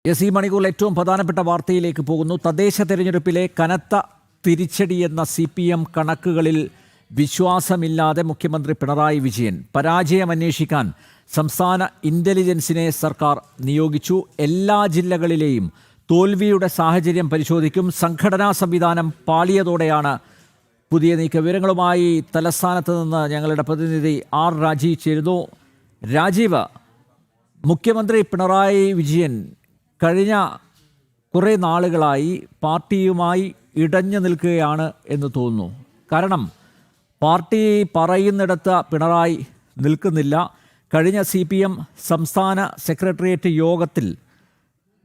ഈ മണിക്കൂറിൽ ഏറ്റവും പ്രധാനപ്പെട്ട വാർത്തയിലേക്ക് പോകുന്നു. തദ്ദേശ തെരഞ്ഞെടുപ്പിലെ കനത്ത തിരിച്ചടിയെന്ന CPM കണക്കുകളിൽ വിശ്വാസമില്ലാതെ മുഖ്യമന്ത്രി പിണറായി വിജയൻ. പരാജയം അന്വേഷിക്കാൻ സംസ്ഥാന ഇന്റലിജൻസിനെ സർക്കാർ നിയോഗിച്ചു. എല്ലാ ജില്ലകളിലെയും തോൽവിയുടെ സാഹചര്യം പരിശോധിക്കും. സംഘടനാ സംവിധാനം പാളിയതോടെയാണ് പുതിയ നീക്കം. വിവരങ്ങളുമായി തലസ്ഥാനത്ത് നിന്ന് ഞങ്ങളുടെ പ്രതിനിധി R. രാജീവ് ചേരുന്നു. രാജീവ്, മുഖ്യമന്ത്രി പിണറായി വിജയൻ കഴിഞ്ഞ കുറേ നാളുകളായി പാർട്ടിയുമായി ഇടഞ്ഞു നിൽക്കുകയാണ് എന്ന് തോന്നുന്നു. കാരണം പാർട്ടി പറയുന്നിടത്ത് പിണറായി നിൽക്കുന്നില്ല. കഴിഞ്ഞ CPM സംസ്ഥാന സെക്രട്ടേറിയറ്റ് യോഗത്തിൽ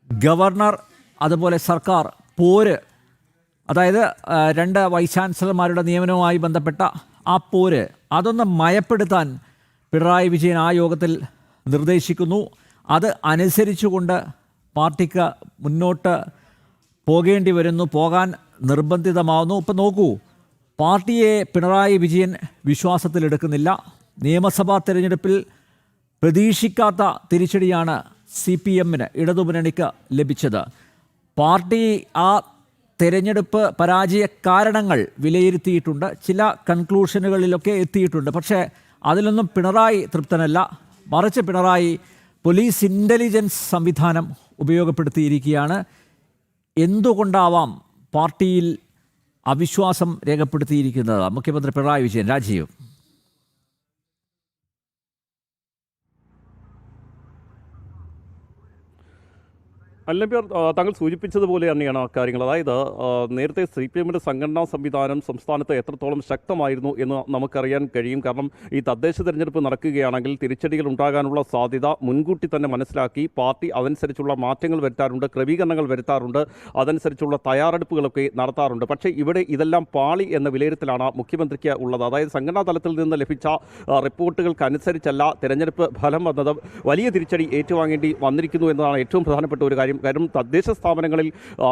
ഗവർണർ അതുപോലെ സർക്കാർ പോര്, അതായത് 2 വൈസ് ചാൻസലർമാരുടെ നിയമനവുമായി ബന്ധപ്പെട്ട ആ പോര്, അതൊന്ന് മയപ്പെടുത്താൻ പിണറായി വിജയൻ ആ യോഗത്തിൽ നിർദ്ദേശിക്കുന്നു. അത് അനുസരിച്ചുകൊണ്ട് പാർട്ടിക്ക് മുന്നോട്ട് പോകേണ്ടി വരുന്നു, പോകാൻ നിർബന്ധിതമാവുന്നു. ഇപ്പം നോക്കൂ, പാർട്ടിയെ പിണറായി വിജയൻ വിശ്വാസത്തിലെടുക്കുന്നില്ല. നിയമസഭാ തെരഞ്ഞെടുപ്പിൽ പ്രതീക്ഷിക്കാത്ത തിരിച്ചടിയാണ് CPMന്, ഇടതുമുന്നണിക്ക് ലഭിച്ചത്. പാർട്ടി ആ തെരഞ്ഞെടുപ്പ് പരാജയ കാരണങ്ങൾ വിലയിരുത്തിയിട്ടുണ്ട്, ചില കൺക്ലൂഷനുകളിലൊക്കെ എത്തിയിട്ടുണ്ട്. പക്ഷേ അതിലൊന്നും പിണറായി തൃപ്തനല്ല. മറിച്ച് പിണറായി പോലീസ് ഇൻ്റലിജൻസ് സംവിധാനം ഉപയോഗപ്പെടുത്തിയിരിക്കുകയാണ്. എന്തുകൊണ്ടാവാം പാർട്ടിയിൽ അവിശ്വാസം രേഖപ്പെടുത്തിയിരിക്കുന്നത് മുഖ്യമന്ത്രി പിണറായി വിജയൻ? രാജീവ്. അല്ലമ്പ്യർ താങ്കൾ സൂചിപ്പിച്ചതുപോലെ തന്നെയാണ് കാര്യങ്ങൾ. അതായത് നേരത്തെ CPMന്റെ സംഘടനാ സംവിധാനം സംസ്ഥാനത്ത് എത്രത്തോളം ശക്തമായിരുന്നു എന്ന് നമുക്കറിയാൻ കഴിയും. കാരണം ഈ തദ്ദേശ തെരഞ്ഞെടുപ്പ് നടക്കുകയാണെങ്കിൽ തിരിച്ചടികൾ ഉണ്ടാകാനുള്ള സാധ്യത മുൻകൂട്ടി തന്നെ മനസ്സിലാക്കി പാർട്ടി അതനുസരിച്ചുള്ള മാറ്റങ്ങൾ വരുത്താറുണ്ട്, ക്രമീകരണങ്ങൾ വരുത്താറുണ്ട്, അതനുസരിച്ചുള്ള തയ്യാറെടുപ്പുകളൊക്കെ നടത്താറുണ്ട്. പക്ഷേ ഇവിടെ ഇതെല്ലാം പാളി എന്ന വിലയിരുത്തലാണ് മുഖ്യമന്ത്രിക്ക് ഉള്ളത്. അതായത് സംഘടനാ തലത്തിൽ നിന്ന് ലഭിച്ച റിപ്പോർട്ടുകൾക്കനുസരിച്ചല്ല തെരഞ്ഞെടുപ്പ് ഫലം വന്നത്. വലിയ തിരിച്ചടി ഏറ്റുവാങ്ങേണ്ടി വന്നിരിക്കുന്നു എന്നതാണ് ഏറ്റവും പ്രധാനപ്പെട്ട ഒരു കാര്യം. കാരണം തദ്ദേശ സ്ഥാപനങ്ങളിൽ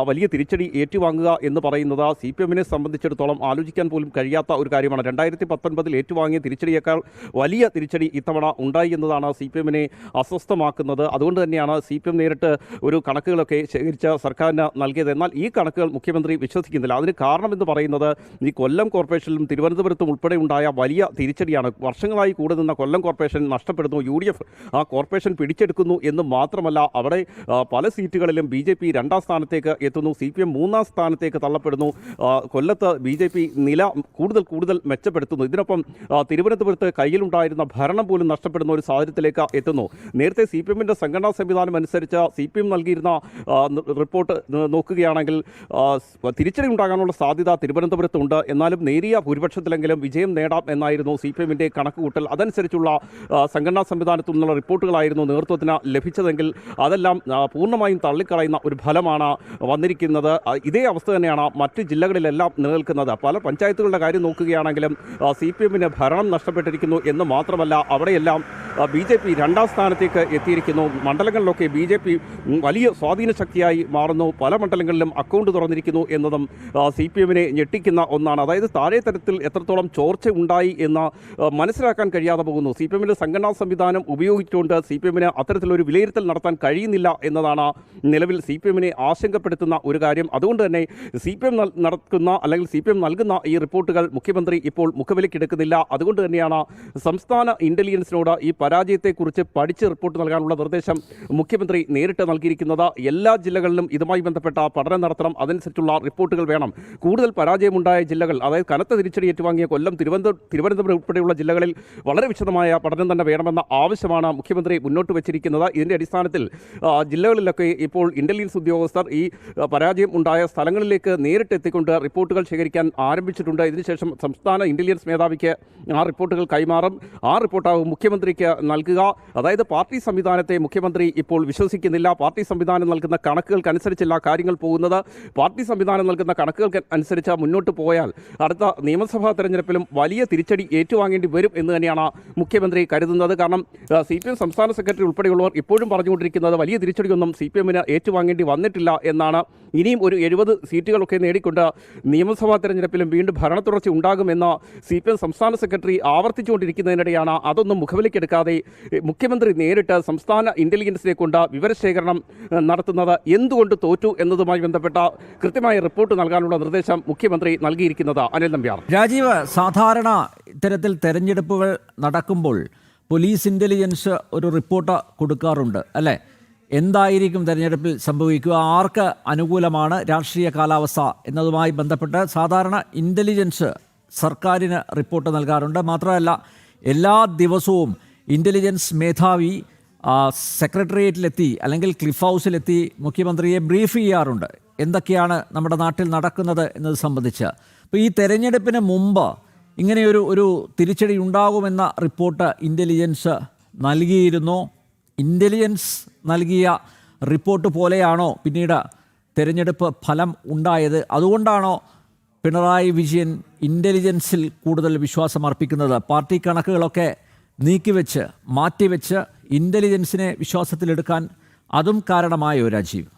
വലിയ തിരിച്ചടി ഏറ്റുവാങ്ങുക എന്ന് പറയുന്നത് CPMനെ സംബന്ധിച്ചിടത്തോളം ആലോചിക്കാൻ പോലും കഴിയാത്ത ഒരു കാര്യമാണ്. 2019 ഏറ്റുവാങ്ങിയ തിരിച്ചടിയേക്കാൾ വലിയ തിരിച്ചടി ഇത്തവണ ഉണ്ടായി എന്നതാണ് CPMനെ അസ്വസ്ഥമാക്കുന്നത്. അതുകൊണ്ട് തന്നെയാണ് CPM നേരിട്ട് ഒരു കണക്കുകളൊക്കെ ശേഖരിച്ച് സർക്കാരിന് നൽകിയത്. എന്നാൽ ഈ കണക്കുകൾ മുഖ്യമന്ത്രി വിശ്വസിക്കുന്നില്ല. അതിന് കാരണമെന്ന് പറയുന്നത് ഈ കൊല്ലം കോർപ്പറേഷനിലും തിരുവനന്തപുരത്തും ഉൾപ്പെടെ ഉണ്ടായ വലിയ തിരിച്ചടിയാണ്. വർഷങ്ങളായി കൂടെ നിന്ന കൊല്ലം കോർപ്പറേഷൻ നഷ്ടപ്പെടുന്നു, UDF ആ കോർപ്പറേഷൻ പിടിച്ചെടുക്കുന്നു എന്ന് മാത്രമല്ല, അവിടെ പല സീറ്റുകളിലും BJP 2ാം സ്ഥാനത്തേക്ക് എത്തുന്നു, CPM 3ാം സ്ഥാനത്തേക്ക് തള്ളപ്പെടുന്നു. കൊല്ലത്ത് BJP നില കൂടുതൽ മെച്ചപ്പെടുത്തുന്നു. ഇതിനൊപ്പം തിരുവനന്തപുരത്ത് കയ്യിലുണ്ടായിരുന്ന ഭരണം പോലും നഷ്ടപ്പെടുന്ന ഒരു സാഹചര്യത്തിലേക്ക് എത്തുന്നു. നേരത്തെ CPMന്റെ സംഘടനാ സംവിധാനം അനുസരിച്ച് CPM നൽകിയിരുന്ന റിപ്പോർട്ട് നോക്കുകയാണെങ്കിൽ തിരിച്ചടി ഉണ്ടാകാനുള്ള സാധ്യത തിരുവനന്തപുരത്തുണ്ട്. എന്നാലും നേരിയ ഭൂരിപക്ഷത്തിലെങ്കിലും വിജയം നേടാം എന്നായിരുന്നു CPMന്റെ കണക്കുകൂട്ടൽ. അതനുസരിച്ചുള്ള സംഘടനാ സംവിധാനത്തിൽ നിന്നുള്ള റിപ്പോർട്ടുകളായിരുന്നു നേതൃത്വത്തിന് ലഭിച്ചതെങ്കിൽ അതെല്ലാം പൂർണ്ണമായും തള്ളിക്കളയുന്ന ഒരു ഫലമാണ് വന്നിരിക്കുന്നത്. ഇതേ അവസ്ഥ തന്നെയാണ് മറ്റ് ജില്ലകളിലെല്ലാം നിലനിൽക്കുന്നത്. പല പഞ്ചായത്തുകളുടെ കാര്യം നോക്കുകയാണെങ്കിലും CPMന് ഭരണം നഷ്ടപ്പെട്ടിരിക്കുന്നു എന്ന് മാത്രമല്ല, അവിടെയെല്ലാം BJP 2ാം സ്ഥാനത്തേക്ക് എത്തിയിരിക്കുന്നു. മണ്ഡലങ്ങളിലൊക്കെ BJP വലിയ സ്വാധീന ശക്തിയായി മാറുന്നു. പല മണ്ഡലങ്ങളിലും അക്കൗണ്ട് തുറന്നിരിക്കുന്നു എന്നതും CPMനെ ഞെട്ടിക്കുന്ന ഒന്നാണ്. അതായത് താഴെ തരത്തിൽ എത്രത്തോളം ചോർച്ച ഉണ്ടായി എന്ന് മനസ്സിലാക്കാൻ കഴിയാതെ പോകുന്നു. CPMന്റെ സംഘടനാ സംവിധാനം ഉപയോഗിച്ചുകൊണ്ട് CPMന് അത്തരത്തിലൊരു വിലയിരുത്തൽ നടത്താൻ കഴിയുന്നില്ല എന്നതാണ് നിലവിൽ CPMനെ ആശങ്കപ്പെടുത്തുന്ന ഒരു കാര്യം. അതുകൊണ്ട് തന്നെ CPM നടക്കുന്ന അല്ലെങ്കിൽ CPM നൽകുന്ന ഈ റിപ്പോർട്ടുകൾ മുഖ്യമന്ത്രി ഇപ്പോൾ മുഖവിലക്കെടുക്കുന്നില്ല. അതുകൊണ്ട് തന്നെയാണ് സംസ്ഥാന ഇന്റലിജൻസിനോട് ഈ പരാജയത്തെക്കുറിച്ച് പഠിച്ച് റിപ്പോർട്ട് നൽകാനുള്ള നിർദ്ദേശം മുഖ്യമന്ത്രി നേരിട്ട് നൽകിയിരിക്കുന്നത്. എല്ലാ ജില്ലകളിലും ഇതുമായി ബന്ധപ്പെട്ട പഠനം നടത്തണം, അതനുസരിച്ചുള്ള റിപ്പോർട്ടുകൾ വേണം. കൂടുതൽ പരാജയമുണ്ടായ ജില്ലകൾ, അതായത് കനത്ത തിരിച്ചടി ഏറ്റുവാങ്ങിയ കൊല്ലം, തിരുവനന്തപുരം ഉൾപ്പെടെയുള്ള ജില്ലകളിൽ വളരെ വിശദമായ പഠനം തന്നെ വേണമെന്ന ആവശ്യമാണ് മുഖ്യമന്ത്രി മുന്നോട്ട് വെച്ചിരിക്കുന്നത്. ഇതിൻ്റെ അടിസ്ഥാനത്തിൽ ജില്ലകളിലൊക്കെ ഇപ്പോൾ ഇന്റലിജൻസ് ഉദ്യോഗസ്ഥർ ഈ പരാജയം ഉണ്ടായ സ്ഥലങ്ങളിലേക്ക് നേരിട്ട് എത്തിക്കൊണ്ട് റിപ്പോർട്ടുകൾ ശേഖരിക്കാൻ ആരംഭിച്ചിട്ടുണ്ട്. ഇതിനുശേഷം സംസ്ഥാന ഇന്റലിജൻസ് മേധാവിക്ക് ആ റിപ്പോർട്ടുകൾ കൈമാറും. ആ റിപ്പോർട്ടാവും മുഖ്യമന്ത്രിക്ക് നൽകുക. അതായത് പാർട്ടി സംവിധാനത്തെ മുഖ്യമന്ത്രി ഇപ്പോൾ വിശ്വസിക്കുന്നില്ല. പാർട്ടി സംവിധാനം നൽകുന്ന കണക്കുകൾക്കനുസരിച്ചല്ല കാര്യങ്ങൾ പോകുന്നത്. പാർട്ടി സംവിധാനം നൽകുന്ന കണക്കുകൾക്ക് അനുസരിച്ച് മുന്നോട്ട് പോയാൽ അടുത്ത നിയമസഭാ തെരഞ്ഞെടുപ്പിലും വലിയ തിരിച്ചടി ഏറ്റുവാങ്ങേണ്ടി വരും എന്ന് തന്നെയാണ് മുഖ്യമന്ത്രി കരുതുന്നത്. കാരണം CPM സംസ്ഥാന സെക്രട്ടറി ഉൾപ്പെടെയുള്ളവർ ഇപ്പോഴും പറഞ്ഞുകൊണ്ടിരിക്കുന്നത് വലിയ തിരിച്ചടിയൊന്നും CPM എമ്മിന് ഏറ്റുവാങ്ങേണ്ടി വന്നിട്ടില്ല എന്നാണ്. ഇനിയും ഒരു 70 സീറ്റുകളൊക്കെ നേടിക്കൊണ്ട് നിയമസഭാ തെരഞ്ഞെടുപ്പിലും വീണ്ടും ഭരണ തുടർച്ച ഉണ്ടാകുമെന്ന് CPM സംസ്ഥാന സെക്രട്ടറി ആവർത്തിച്ചുകൊണ്ടിരിക്കുന്നതിനിടെയാണ് അതൊന്നും മുഖവിലേക്കെടുക്കാതെ മുഖ്യമന്ത്രി നേരിട്ട് സംസ്ഥാന ഇന്റലിജൻസിനെ കൊണ്ട് വിവരശേഖരണം നടത്തുന്നത്. എന്തുകൊണ്ട് തോറ്റു എന്നതുമായി ബന്ധപ്പെട്ട കൃത്യമായ റിപ്പോർട്ട് നൽകാനുള്ള നിർദ്ദേശം മുഖ്യമന്ത്രി നൽകിയിരിക്കുന്നത്. അനിൽ നമ്പ്യാർ. രാജീവ്, സാധാരണ ഇത്തരത്തിൽ തെരഞ്ഞെടുപ്പുകൾ നടക്കുമ്പോൾ പോലീസ് ഇന്റലിജൻസ് ഒരു റിപ്പോർട്ട് കൊടുക്കാറുണ്ട് അല്ലേ? എന്തായിരിക്കും തെരഞ്ഞെടുപ്പിൽ സംഭവിക്കുക, ആർക്ക് അനുകൂലമാണ് രാഷ്ട്രീയ കാലാവസ്ഥ എന്നതുമായി ബന്ധപ്പെട്ട് സാധാരണ ഇന്റലിജൻസ് സർക്കാരിന് റിപ്പോർട്ട് നൽകാറുണ്ട്. മാത്രമല്ല എല്ലാ ദിവസവും ഇന്റലിജൻസ് മേധാവി സെക്രട്ടേറിയറ്റിലെത്തി അല്ലെങ്കിൽ ക്ലിഫ് ഹൗസിലെത്തി മുഖ്യമന്ത്രിയെ ബ്രീഫ് ചെയ്യാറുണ്ട് എന്തൊക്കെയാണ് നമ്മുടെ നാട്ടിൽ നടക്കുന്നത് എന്നത് സംബന്ധിച്ച്. അപ്പോൾ ഈ തെരഞ്ഞെടുപ്പിന് മുമ്പ് ഇങ്ങനെയൊരു തിരിച്ചടി ഉണ്ടാകുമെന്ന റിപ്പോർട്ട് ഇൻ്റലിജൻസ് നൽകിയിരുന്നു. ഇൻ്റലിജൻസ് നൽകിയ റിപ്പോർട്ട് പോലെയാണോ പിന്നീട് തെരഞ്ഞെടുപ്പ് ഫലം ഉണ്ടായത്? അതുകൊണ്ടാണോ പിണറായി വിജയൻ ഇൻ്റലിജൻസിൽ കൂടുതൽ വിശ്വാസം അർപ്പിക്കുന്നത്? പാർട്ടി കണക്കുകളൊക്കെ നീക്കിവെച്ച് മാറ്റിവെച്ച് ഇൻ്റലിജൻസിനെ വിശ്വാസത്തിലെടുക്കാൻ അതും കാരണമായോ രാജീവ്?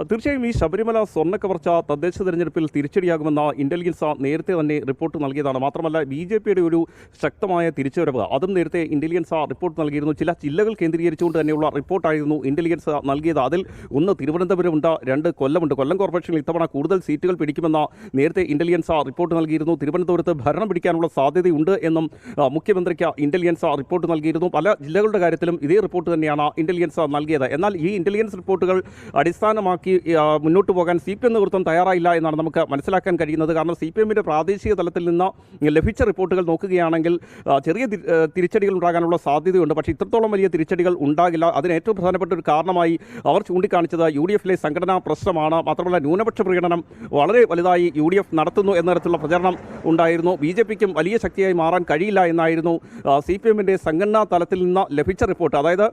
തീർച്ചയായും ഈ ശബരിമല സ്വർണ്ണക്കവർച്ച തദ്ദേശ തെരഞ്ഞെടുപ്പിൽ തിരിച്ചടിയാകുമെന്ന ഇന്റലിജൻസ് നേരത്തെ തന്നെ റിപ്പോർട്ട് നൽകിയതാണ്. മാത്രമല്ല BJPയുടെ ഒരു ശക്തമായ തിരിച്ചുവരവ് അതും നേരത്തെ ഇന്റലിജൻസ് റിപ്പോർട്ട് നൽകിയിരുന്നു. ചില ജില്ലകൾ കേന്ദ്രീകരിച്ചുകൊണ്ട് തന്നെയുള്ള റിപ്പോർട്ടായിരുന്നു ഇന്റലിജൻസ് നൽകിയത്. അതിൽ ഒന്ന് തിരുവനന്തപുരമുണ്ട്, 2 കൊല്ലമുണ്ട്. കൊല്ലം കോർപ്പറേഷനിൽ ഇത്തവണ കൂടുതൽ സീറ്റുകൾ പിടിക്കുമെന്ന നേരത്തെ ഇന്റലിജൻസ് റിപ്പോർട്ട് നൽകിയിരുന്നു. തിരുവനന്തപുരത്ത് ഭരണം പിടിക്കാനുള്ള സാധ്യതയുണ്ട് എന്നും മുഖ്യമന്ത്രിക്ക് ഇന്റലിജൻസ് റിപ്പോർട്ട് നൽകിയിരുന്നു. പല ജില്ലകളുടെ കാര്യത്തിലും ഇതേ റിപ്പോർട്ട് തന്നെയാണ് ഇന്റലിജൻസ് നൽകിയത്. എന്നാൽ ഈ ഇന്റലിജൻസ് റിപ്പോർട്ടുകൾ അടിസ്ഥാനമാക്കി മുന്നോട്ട് പോകാൻ CPM നേതൃത്വം തയ്യാറായില്ല എന്നാണ് നമുക്ക് മനസ്സിലാക്കാൻ കഴിയുന്നത്. കാരണം CPMന്റെ പ്രാദേശിക തലത്തിൽ നിന്ന് ലഭിച്ച റിപ്പോർട്ടുകൾ നോക്കുകയാണെങ്കിൽ ചെറിയ തിരിച്ചടികൾ ഉണ്ടാകാനുള്ള സാധ്യതയുണ്ട്. പക്ഷേ ഇത്രത്തോളം വലിയ തിരിച്ചടികൾ ഉണ്ടാകില്ല. അതിന് ഏറ്റവും പ്രധാനപ്പെട്ട ഒരു കാരണമായി അവർ ചൂണ്ടിക്കാണിച്ചത് UDFലെ സംഘടനാ പ്രശ്നമാണ്. മാത്രമല്ല ന്യൂനപക്ഷ പ്രകടനം വളരെ വലുതായി UDF നടത്തുന്നു എന്ന തരത്തിലുള്ള പ്രചരണം ഉണ്ടായിരുന്നു. BJPക്കും വലിയ ശക്തിയായി മാറാൻ കഴിയില്ല എന്നായിരുന്നു CPMന്റെ സംഘടനാ തലത്തിൽ നിന്ന് ലഭിച്ച റിപ്പോർട്ട്. അതായത്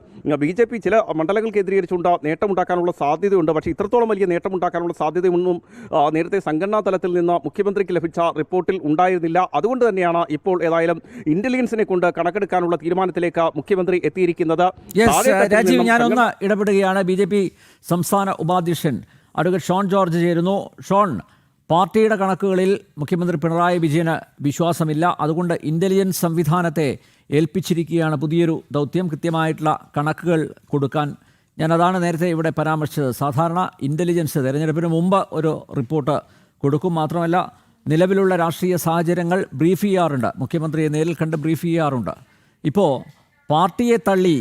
BJP ചില മണ്ഡലങ്ങൾ കേന്ദ്രീകരിച്ചുകൊണ്ട് നേട്ടമുണ്ടാക്കാനുള്ള സാധ്യതയുണ്ട്. പക്ഷേ ഇത്രത്തോളം വലിയ നേട്ടമുണ്ടാക്കാനുള്ള സാധ്യതയൊന്നും നേരത്തെ സംഘടനാ തലത്തിൽ നിന്ന് മുഖ്യമന്ത്രിക്ക് ലഭിച്ച റിപ്പോർട്ടിൽ ഉണ്ടായിരുന്നില്ല. അതുകൊണ്ട് തന്നെയാണ് ഇപ്പോൾ ഏതായാലും ഇന്റലിജൻസിനെ കൊണ്ട് കണക്കെടുക്കാനുള്ള തീരുമാനത്തിലേക്ക് മുഖ്യമന്ത്രി എത്തിയിരിക്കുന്നത്. രാജീവ്, ഞാനൊന്ന് ഇടപെടുകയാണ്. BJP സംസ്ഥാന ഉപാധ്യക്ഷൻ അഡ്വക്കേറ്റ് ഷോൺ ജോർജ് ചേരുന്നു. ഷോൺ, പാർട്ടിയുടെ കണക്കുകളിൽ മുഖ്യമന്ത്രി പിണറായി വിജയന് വിശ്വാസമില്ല. അതുകൊണ്ട് ഇന്റലിജൻസ് സംവിധാനത്തെ ഏൽപ്പിച്ചിരിക്കുകയാണ് പുതിയൊരു ദൗത്യം, കൃത്യമായിട്ടുള്ള കണക്കുകൾ കൊടുക്കാൻ. ഞാനതാണ് നേരത്തെ ഇവിടെ പരാമർശിച്ചത്. സാധാരണ ഇൻ്റലിജൻസ് തെരഞ്ഞെടുപ്പിന് മുമ്പ് ഒരു റിപ്പോർട്ട് കൊടുക്കും. മാത്രമല്ല നിലവിലുള്ള രാഷ്ട്രീയ സാഹചര്യങ്ങൾ ബ്രീഫ് ചെയ്യാറുണ്ട്, മുഖ്യമന്ത്രിയെ നേരിൽ കണ്ട് ബ്രീഫ് ചെയ്യാറുണ്ട്. ഇപ്പോൾ പാർട്ടിയെ തള്ളി,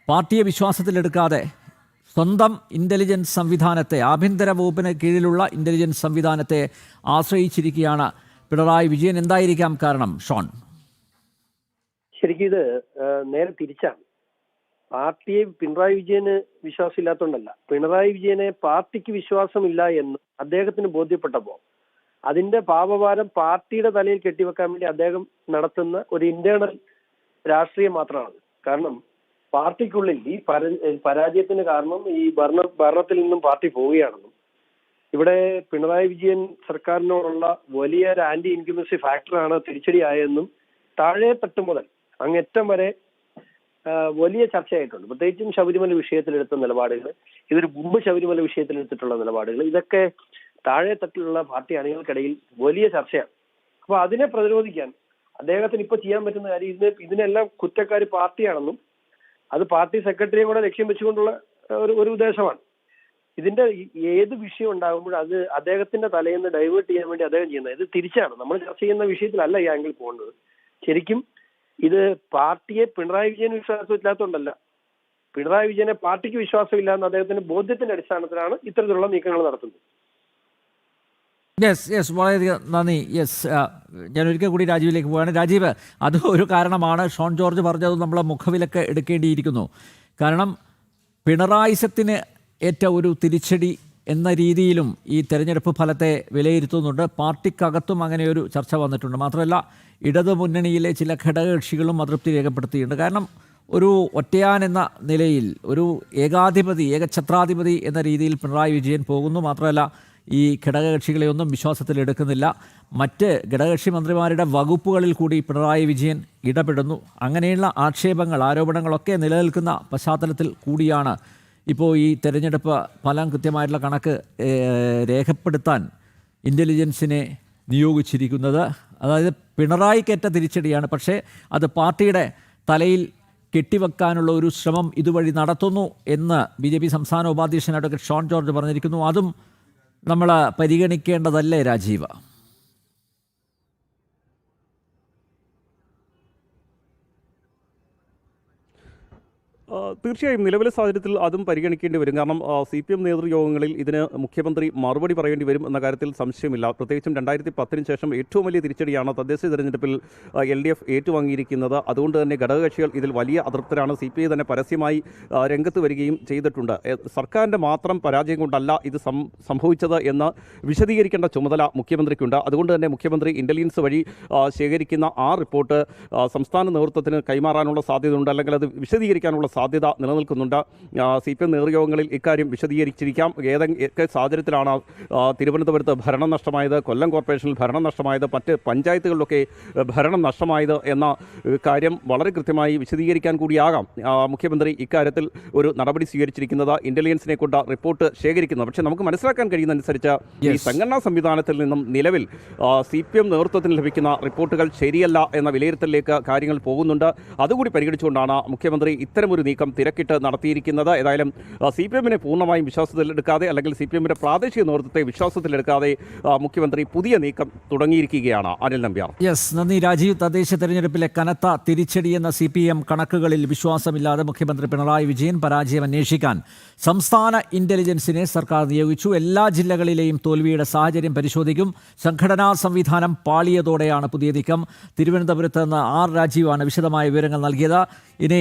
പാർട്ടിയെ വിശ്വാസത്തിലെടുക്കാതെ സ്വന്തം ഇൻ്റലിജൻസ് സംവിധാനത്തെ, ആഭ്യന്തര വകുപ്പിന് കീഴിലുള്ള ഇൻ്റലിജൻസ് സംവിധാനത്തെ ആശ്രയിച്ചിരിക്കുകയാണ് പിണറായി വിജയൻ. എന്തായിരിക്കാം കാരണം ഷോൺ? ശരിക്കും ഇത് നേരെ തിരിച്ചാണ്. പാർട്ടിയെ പിണറായി വിജയന് വിശ്വാസമില്ലാത്തതുകൊണ്ടല്ല, പിണറായി വിജയനെ പാർട്ടിക്ക് വിശ്വാസമില്ല എന്ന് അദ്ദേഹത്തിന് ബോധ്യപ്പെട്ടപ്പോൾ അതിന്റെ പാപഭാരം പാർട്ടിയുടെ തലയിൽ കെട്ടിവെക്കാൻ വേണ്ടി അദ്ദേഹം നടത്തുന്ന ഒരു ഇന്റേണൽ രാഷ്ട്രീയം മാത്രമാണ്. കാരണം പാർട്ടിക്കുള്ളിൽ ഈ പരാജയത്തിന് കാരണം ഈ ഭരണത്തിൽ നിന്നും പാർട്ടി പോവുകയാണെന്നും ഇവിടെ പിണറായി വിജയൻ സർക്കാരിനോടുള്ള വലിയ ഒരു ആന്റി ഇൻക്യുമൻസി ഫാക്ടറാണ് തിരിച്ചടിയായെന്നും താഴെ തട്ട് മുതൽ അങ്ങറ്റം വരെ വലിയ ചർച്ചയായിട്ടുണ്ട്. പ്രത്യേകിച്ചും ശബരിമല വിഷയത്തിലെടുത്ത നിലപാടുകൾ, ഇതിന് മുമ്പ് ശബരിമല വിഷയത്തിലെടുത്തിട്ടുള്ള നിലപാടുകൾ, ഇതൊക്കെ താഴെ തട്ടിലുള്ള പാർട്ടി അണികൾക്കിടയിൽ വലിയ ചർച്ചയാണ്. അപ്പൊ അതിനെ പ്രതിരോധിക്കാൻ അദ്ദേഹത്തിന് ഇപ്പൊ ചെയ്യാൻ പറ്റുന്ന കാര്യം ഇതിനെല്ലാം കുറ്റക്കാരി പാർട്ടിയാണെന്നും അത് പാർട്ടി സെക്രട്ടറിയെ കൂടെ ലക്ഷ്യം വെച്ചുകൊണ്ടുള്ള ഒരു ഉദ്ദേശമാണ്. ഇതിന്റെ ഏത് വിഷയം ഉണ്ടാകുമ്പോഴും അത് അദ്ദേഹത്തിന്റെ തലയിൽ നിന്ന് ഡൈവേർട്ട് ചെയ്യാൻ വേണ്ടി അദ്ദേഹം ചെയ്യുന്നത്. ഇത് തിരിച്ചാണ്. നമ്മൾ ചർച്ച ചെയ്യുന്ന വിഷയത്തിലല്ല ഈ ആംഗിൾ പോകേണ്ടത്. ശരിക്കും ഇത് പാർട്ടിയെ പിണറായി വിജയന് വിശ്വാസമില്ലാത്തതുകൊണ്ടല്ല, പിണറായി വിജയനെ പാർട്ടിക്ക് വിശ്വാസമില്ല എന്ന അദ്ദേഹത്തിന്റെ ബോധ്യത്തിന്റെ അടിസ്ഥാനത്തിലാണ് ഇത്തരത്തിലുള്ള നീക്കങ്ങൾ നടത്തുന്നത്. യെസ്, വളരെയധികം നന്ദി. ഞാൻ ഒരിക്കൽ കൂടി രാജീവിലേക്ക് പോവുകയാണ്. രാജീവ്, അത് ഒരു കാരണമാണ്. ഷോൺ ജോർജ് പറഞ്ഞത് നമ്മൾ മുഖവിലക്ക് എടുക്കേണ്ടിയിരിക്കുന്നു. കാരണം പിണറായിസത്തിന് ഏറ്റ ഒരു തിരിച്ചടി എന്ന രീതിയിലും ഈ തെരഞ്ഞെടുപ്പ് ഫലത്തെ വിലയിരുത്തുന്നുണ്ട്. പാർട്ടിക്കകത്തും അങ്ങനെ ഒരു ചർച്ച വന്നിട്ടുണ്ട്. മാത്രമല്ല ഇടതു മുന്നണിയിലെ ചില ഘടകകക്ഷികളും അതൃപ്തി രേഖപ്പെടുത്തിയിട്ടുണ്ട്. കാരണം ഒരു ഒറ്റയാൻ എന്ന നിലയിൽ ഒരു ഏകാധിപതി, ഏകഛത്രാധിപതി എന്ന രീതിയിൽ പിണറായി വിജയൻ പോകുന്നു. മാത്രമല്ല ഈ ഘടകകക്ഷികളെയൊന്നും വിശ്വാസത്തിലെടുക്കുന്നില്ല. മറ്റ് ഘടകകക്ഷി മന്ത്രിമാരുടെ വകുപ്പുകളിൽ കൂടി പിണറായി വിജയൻ ഇടപെടുന്നു. അങ്ങനെയുള്ള ആരോപണങ്ങളൊക്കെ നിലനിൽക്കുന്ന പശ്ചാത്തലത്തിൽ കൂടിയാണ് ഇപ്പോൾ ഈ തെരഞ്ഞെടുപ്പ് ഫലം കൃത്യമായിട്ടുള്ള കണക്ക് രേഖപ്പെടുത്താൻ ഇൻ്റലിജൻസിനെ നിയോഗിച്ചിരിക്കുന്നത്. അതായത് പിണറായിക്കേറ്റ തിരിച്ചടിയാണ്, പക്ഷേ അത് പാർട്ടിയുടെ തലയിൽ കെട്ടിവെക്കാനുള്ള ഒരു ശ്രമം ഇതുവഴി നടത്തുന്നു എന്ന് BJP സംസ്ഥാന ഉപാധ്യക്ഷൻ അഡ്വക്കേറ്റ് ഷോൺ ജോർജ് പറഞ്ഞിരിക്കുന്നു. അതും നമ്മൾ പരിഗണിക്കേണ്ടതല്ലേ രാജീവ്? തീർച്ചയായും നിലവിലെ സാഹചര്യത്തിൽ അതും പരിഗണിക്കേണ്ടി വരും. കാരണം CPM നേതൃയോഗങ്ങളിൽ ഇതിന് മുഖ്യമന്ത്രി മറുപടി പറയേണ്ടി വരും എന്ന കാര്യത്തിൽ സംശയമില്ല. പ്രത്യേകിച്ചും 2010 ശേഷം ഏറ്റവും വലിയ തിരിച്ചടിയാണ് തദ്ദേശ തെരഞ്ഞെടുപ്പിൽ LDF ഏറ്റുവാങ്ങിയിരിക്കുന്നത്. അതുകൊണ്ട് തന്നെ ഘടകകക്ഷികൾ ഇതിൽ വലിയ അതൃപ്തരാണ്. CPI തന്നെ പരസ്യമായി രംഗത്ത് വരികയും ചെയ്തിട്ടുണ്ട്. സർക്കാരിൻ്റെ മാത്രം പരാജയം കൊണ്ടല്ല ഇത് സംഭവിച്ചത് എന്ന് വിശദീകരിക്കേണ്ട ചുമതല മുഖ്യമന്ത്രിക്കുണ്ട്. അതുകൊണ്ട് തന്നെ മുഖ്യമന്ത്രി ഇൻ്റലിജൻസ് വഴി ശേഖരിക്കുന്ന ആ റിപ്പോർട്ട് സംസ്ഥാന നേതൃത്വത്തിന് കൈമാറാനുള്ള സാധ്യതയുണ്ട്, അല്ലെങ്കിൽ അത് വിശദീകരിക്കാനുള്ള സാധ്യത നിലനിൽക്കുന്നുണ്ട്. CPM നേതൃയോഗങ്ങളിൽ ഇക്കാര്യം വിശദീകരിച്ചിരിക്കാം. ഏതൊക്കെ സാഹചര്യത്തിലാണ് തിരുവനന്തപുരത്ത് ഭരണം നഷ്ടമായത്, കൊല്ലം കോർപ്പറേഷനിൽ ഭരണം നഷ്ടമായത്, മറ്റ് പഞ്ചായത്തുകളിലൊക്കെ ഭരണം നഷ്ടമായത് എന്ന കാര്യം വളരെ കൃത്യമായി വിശദീകരിക്കാൻ കൂടിയാകാം മുഖ്യമന്ത്രി ഇക്കാര്യത്തിൽ ഒരു നടപടി സ്വീകരിച്ചിരിക്കുന്നത്, ഇൻ്റലിജൻസിനെ കൊണ്ട് റിപ്പോർട്ട് ശേഖരിക്കുന്നത്. പക്ഷേ നമുക്ക് മനസ്സിലാക്കാൻ കഴിയുന്നതനുസരിച്ച് ഈ സംഘടനാ സംവിധാനത്തിൽ നിന്നും നിലവിൽ CPM നേതൃത്വത്തിന് ലഭിക്കുന്ന റിപ്പോർട്ടുകൾ ശരിയല്ല എന്ന വിലയിരുത്തലിലേക്ക് കാര്യങ്ങൾ പോകുന്നുണ്ട്. അതുകൂടി പരിഗണിച്ചുകൊണ്ടാണ് മുഖ്യമന്ത്രി ഇത്തരമൊരു നീക്കം തിരക്കിട്ട് നടത്തിയിരിക്കുന്നത്. ഏതായാലും CPM-നെ പൂർണ്ണമായും വിശ്വാസത്തിലെടുക്കാതെ, അല്ലെങ്കിൽ CPM-ന്റെ പ്രാദേശിക നേതൃത്വത്തെ വിശ്വാസത്തിലെടുക്കാതെ മുഖ്യമന്ത്രി പുതിയ നീക്കം തുടങ്ങിയിരിക്കുകയാണ്. അനിൽ നമ്പ്യാർ. നന്ദി രാജീവ്. തദ്ദേശ തെരഞ്ഞെടുപ്പിലെ കനത്ത തിരിച്ചടിയെന്ന CPM കണക്കുകളിൽ വിശ്വാസമില്ലാതെ മുഖ്യമന്ത്രി പിണറായി വിജയൻ പരാജയം അന്വേഷിക്കാൻ സംസ്ഥാന ഇൻ്റലിജൻസിനെ സർക്കാർ നിയോഗിച്ചു. എല്ലാ ജില്ലകളിലെയും തോൽവിയുടെ സാഹചര്യം പരിശോധിക്കും. സംഘടനാ സംവിധാനം പാളിയതോടെയാണ് പുതിയ നീക്കം. തിരുവനന്തപുരത്ത് നിന്ന് R. രാജീവാണ് വിശദമായ വിവരങ്ങൾ നൽകിയത്. ഇനി